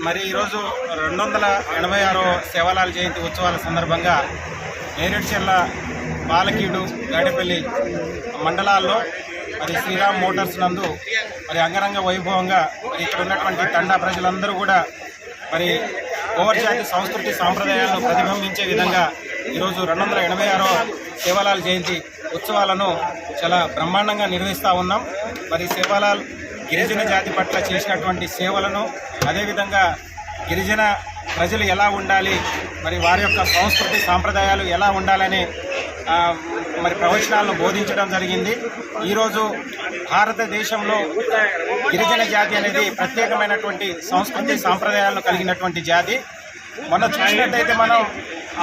మరి ఈరోజు 286వ సేవలాల్ జయంతి ఉత్సవాల సందర్భంగా నేరేడ్చర్ల, బాలకీడు, గాడేపల్లి మండలాల్లో మరి శ్రీరామ్ మోటార్స్ నందు మరి అంగరంగ వైభవంగా మరి ఇక్కడ ఉన్నటువంటి తండా ప్రజలందరూ కూడా మరి ఓవర్జాతి సంస్కృతి సాంప్రదాయాలను ప్రతిబింబించే విధంగా ఈరోజు 286వ సేవలాల్ జయంతి ఉత్సవాలను చాలా బ్రహ్మాండంగా నిర్వహిస్తూ ఉన్నాం. మరి సేవలాల్ గిరిజన జాతి పట్ల చేసినటువంటి సేవలను, అదేవిధంగా గిరిజన ప్రజలు ఎలా ఉండాలి, మరి వారి యొక్క సంస్కృతి సాంప్రదాయాలు ఎలా ఉండాలని మరి ప్రవచనాలను బోధించడం జరిగింది. ఈరోజు భారతదేశంలో గిరిజన జాతి అనేది ప్రత్యేకమైనటువంటి సంస్కృతి సాంప్రదాయాలను కలిగినటువంటి జాతి. మొన్న చూసినట్టయితే మనం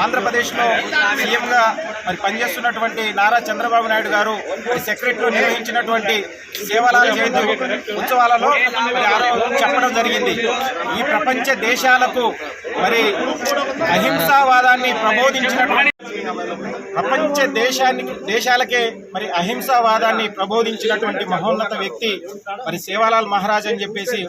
ఆంధ్రప్రదేశ్లో సీఎంగా మరి పనిచేస్తున్నటువంటి నారా చంద్రబాబు నాయుడు గారు సెక్రటరీలో నిర్వహించినటువంటి సేవలాల్ జయంతి ఉత్సవాలలో మరి చెప్పడం జరిగింది. ఈ ప్రపంచ దేశాలకు మరి అహింసావాదాన్ని ప్రబోధించినటువంటి ప్రపంచ దేశాలకే మరి అహింసావాదాన్ని ప్రబోధించినటువంటి మహోన్నత వ్యక్తి మరి సేవాలాల్ మహారాజ్ అని చెప్పేసి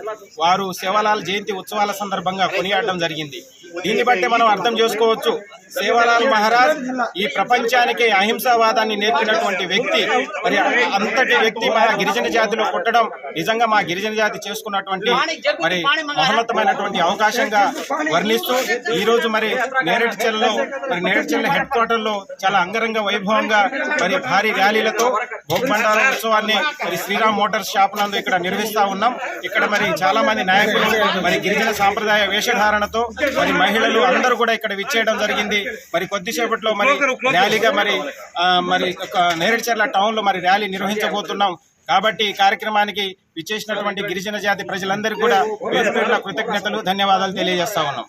వారు సేవాలాల్ జయంతి ఉత్సవాల సందర్భంగా కొనియాడడం జరిగింది. దీన్ని బట్టి మనం అర్థం చేసుకోవచ్చు, సేవాలాల్ మహారాజ్ ఈ ప్రపంచానికి అహింసావాదాన్ని నేర్పినటువంటి వ్యక్తి. మరి అంతటి వ్యక్తి మా గిరిజన జాతిలో పుట్టడం నిజంగా మా గిరిజన జాతి చేసుకున్నటువంటి మరి మహోన్నతమైనటువంటి అవకాశంగా వర్ణిస్తూ ఈరోజు మరి నేరేడ్చర్ల హెడ్ క్వార్టర్లో చాలా అంగరంగ వైభవంగా మరి భారీ ర్యాలీలతో భోగ్బండాల ఉత్సవాన్ని మరి శ్రీరామ్ మోటార్స్ షాప్ నందు ఇక్కడ నిర్వహిస్తా ఉన్నాం. ఇక్కడ మరి చాలా మంది నాయకులు మరి గిరిజన సాంప్రదాయ వేషధారణతో మరి మహిళలు అందరూ కూడా ఇక్కడ విచ్చేయడం జరిగింది. మరి కొద్దిసేపట్లో మరి ర్యాలీగా మరి నేరేడ్చర్ల టౌన్ లో మరి ర్యాలీ నిర్వహించబోతున్నాం. కాబట్టి ఈ కార్యక్రమానికి విచ్చేసినటువంటి గిరిజన జాతి ప్రజలందరికీ కూడా పేరు పేరున కృతజ్ఞతలు, ధన్యవాదాలు తెలియజేస్తా ఉన్నాం.